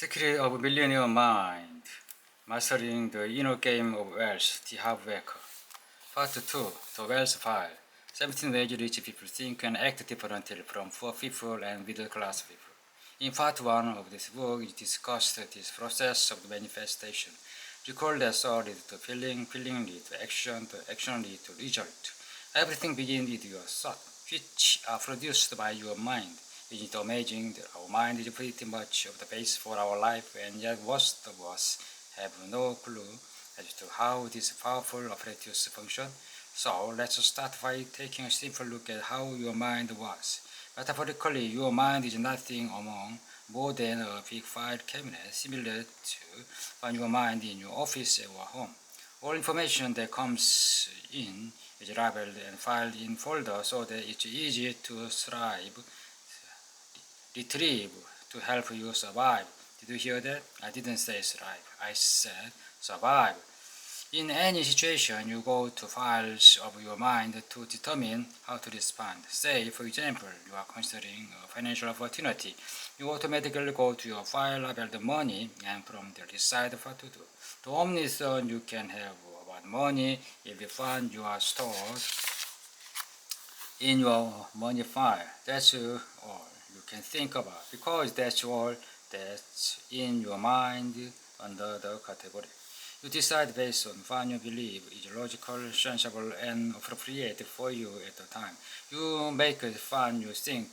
Secret of Millionaire Mind, Mastering the Inner Game of Wealth, the Hardworker. Part 2, The Wealth File. 17 ways rich people think and act differently from poor people and middle class people. In part 1 of this book, it discussed this process of manifestation. Recall that thought leads to feeling, feeling leads to action leads to result. Everything begins with your thought, which are produced by your mind. It is amazing that our mind is pretty much of the base for our life, and yet most of us have no clue as to how this powerful apparatus functions. So let's start by taking a simple look at how your mind works. Metaphorically, your mind is nothing among more than a big file cabinet similar to when your mind in your office or home. All information that comes in is labeled and filed in folders so that it's easy to retrieve to help you survive. Did you hear that? I didn't say thrive. I said survive. In any situation, you go to files of your mind to determine how to respond. Say, for example, you are considering a financial opportunity. You automatically go to your file labeled money and from there decide what to do. The only thought you can have about money if you find you are stored in your money file. That's all you can think about, because that's all that's in your mind under the category. You decide based on what you believe is logical, sensible, and appropriate for you at the time. You make what you think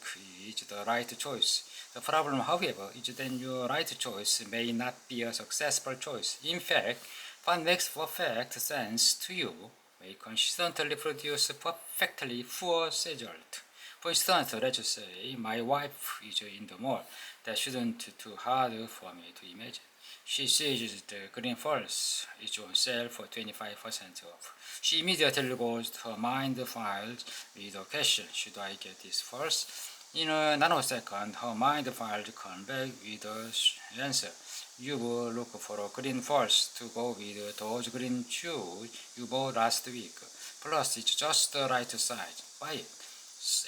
is the right choice. The problem, however, is that your right choice may not be a successful choice. In fact, what makes perfect sense to you may consistently produce perfectly poor result. For instance, let's say my wife is in the mall. That shouldn't be too hard for me to imagine. She sees the green falls is on sale for 25% off. She immediately goes to her mind files with a question: should I get this first? In a nanosecond, her mind files come back with the answer. You will look for a green falls to go with those green shoes you bought last week. Plus, it's just the right size. Buy it.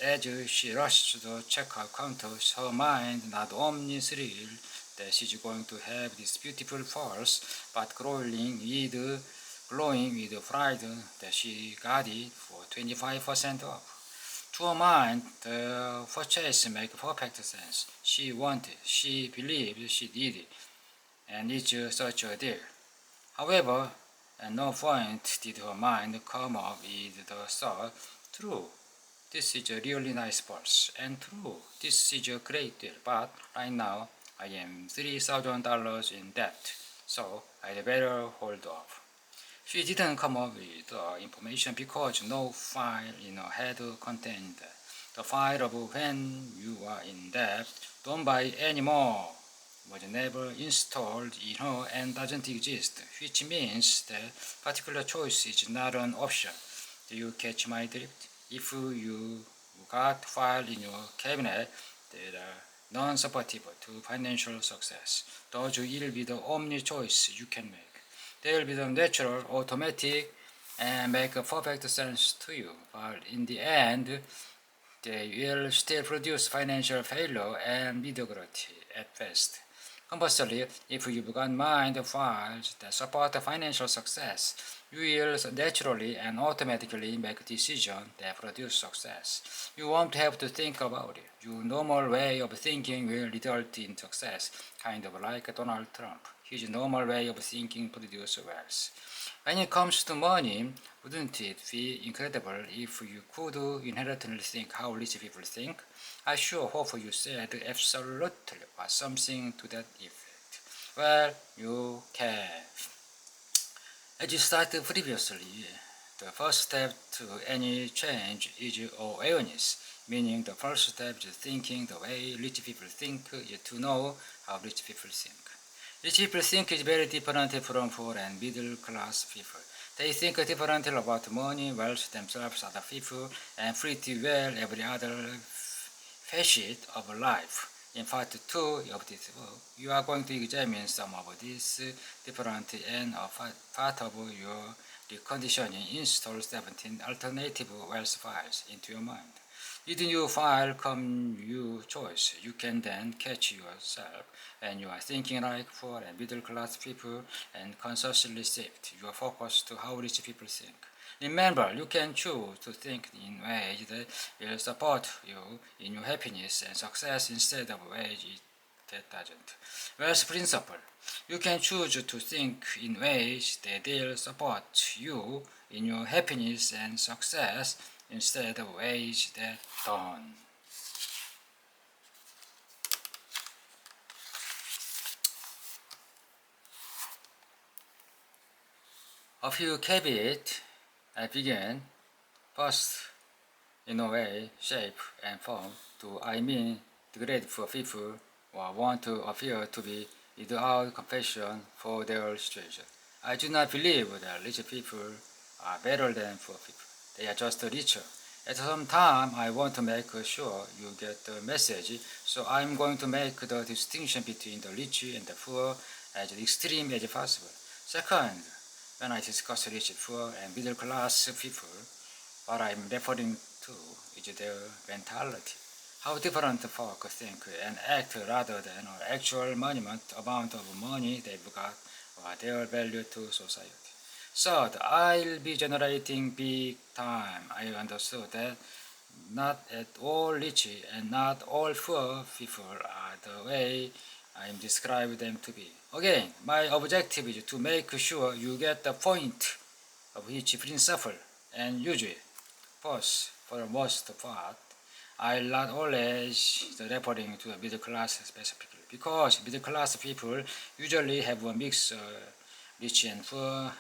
As she rushed to the checkout counter, her mind not only thrilled that she's going to have this beautiful falls, but glowing with pride that she got it for 25% off. To her mind, the purchase makes perfect sense. She wanted, she believed she did it, and it's such a deal. However, at no point did her mind come up with the thought, true, this is a really nice purse, and true, this is a great deal, but right now I am $3,000 in debt, so I'd better hold off. She didn't come up with the information because no file in her head contained that. The file of when you are in debt, don't buy anymore, was never installed in her and doesn't exist, which means that particular choice is not an option. Do you catch my drift? If you got file in your cabinet that are non-supportive to financial success, those will be the only choice you can make. They will be the natural, automatic, and make perfect sense to you, but in the end, they will still produce financial failure and mediocrity at best. Conversely, if you've got mind files that support financial success, you will naturally and automatically make decisions that produce success. You won't have to think about it. Your normal way of thinking will result in success, kind of like Donald Trump. His normal way of thinking produces wealth. When it comes to money, wouldn't it be incredible if you could inherently think how rich people think? I sure hope you said absolutely or something to that effect. Well, you can. As you started previously, the first step to any change is awareness, meaning the first step is thinking the way rich people think is to know how rich people think. Rich people think is very different from poor and middle class people. They think differently about money, wealth, themselves, other people, and pretty well every other facet of life. In part 2 of this book, you are going to examine some of these different and part of your reconditioning. Install 17 alternative wealth files into your mind. Did new file come you choice? You can then catch yourself and you are thinking like poor and middle class people and consciously shift your focus to how rich people think. Remember, you can choose to think in ways that will support you in your happiness and success instead of ways that doesn't. Wealth principle. You can choose to think in ways that will support you in your happiness and success instead of ways that don't. A few caveats. I begin. First, in a way, shape, and form, do I mean degrade for people or want to appear to be without compassion for their situation? I do not believe that rich people are better than poor people. They are just richer. At some time, I want to make sure you get the message, so I'm going to make the distinction between the rich and the poor as extreme as possible. Second, when I discuss rich, poor, and middle class people, what I'm referring to is their mentality. How different folk think and act rather than an actual monument amount of money they've got or their value to society. Third, I'll be generating big time. I understood that not at all rich and not all poor people are the way I'm describing them to be. Again, my objective is to make sure you get the point of each principle and use it. First, for the most part, I'll not always referring to the middle class specifically because middle class people usually have a mix of rich and poor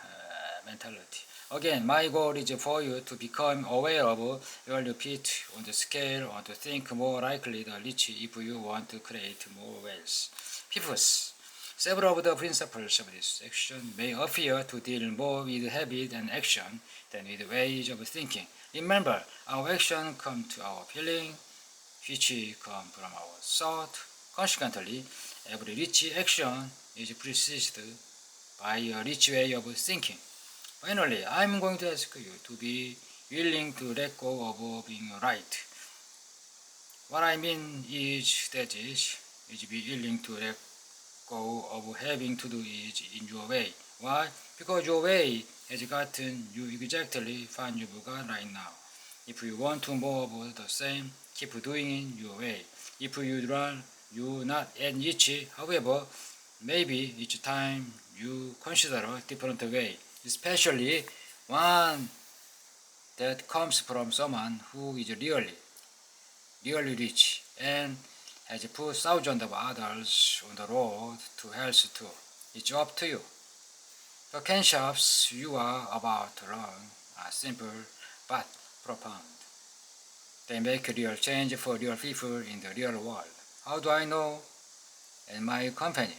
mentality. Again, my goal is for you to become aware of where you fit on the scale or to think more likely the rich if you want to create more wealth. Fifth, several of the principles of this section may appear to deal more with habit and action than with ways of thinking. Remember, our action comes to our feeling, which come from our thought. Consequently, every rich action is preceded by a rich way of thinking. Finally, I'm going to ask you to be willing to let go of being right. What I mean is that is be willing to let go of having to do it in your way. Why? Because your way has gotten you exactly what you've got right now. If you want to more of the same, keep doing it your way. If you run, you not and each, however, maybe each time you consider a different way, especially one that comes from someone who is really rich and has put thousands of others on the road to health too. It's up to you. The concepts you are about to learn are simple but profound. They make real change for real people in the real world. How do I know? In my company,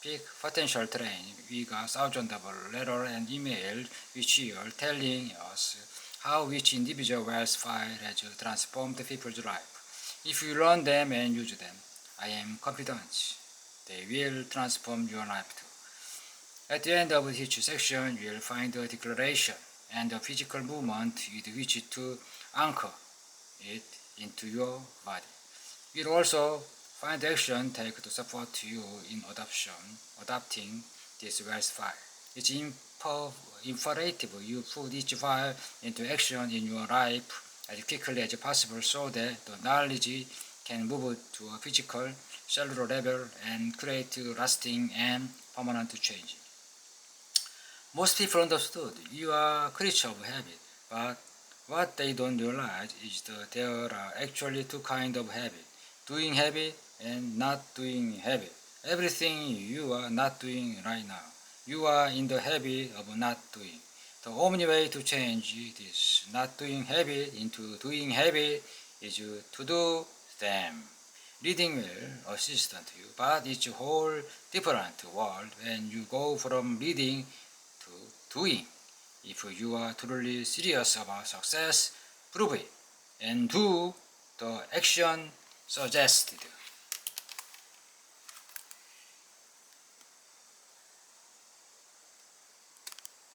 Big Potential Train, we got thousands of letters and emails each year telling us how each individual wealth file has transformed people's life. If you learn them and use them, I am confident they will transform your life too. At the end of each section, you will find a declaration and a physical movement with which to anchor it into your body. You'll also find action take to support you in adopting this wealth file. It's imperative you put each file into action in your life as quickly as possible so that the knowledge can move to a physical, cellular level and create lasting and permanent change. Most people understood you are a creature of habit, but what they don't realize is that there are actually two kinds of habit, doing habit and not doing habit. Everything you are not doing right now, you are in the habit of not doing. The only way to change this not doing habit into doing habit is to do them. Reading will assist you, but it's a whole different world when you go from reading to doing. If you are truly serious about success, prove it and do the action suggested.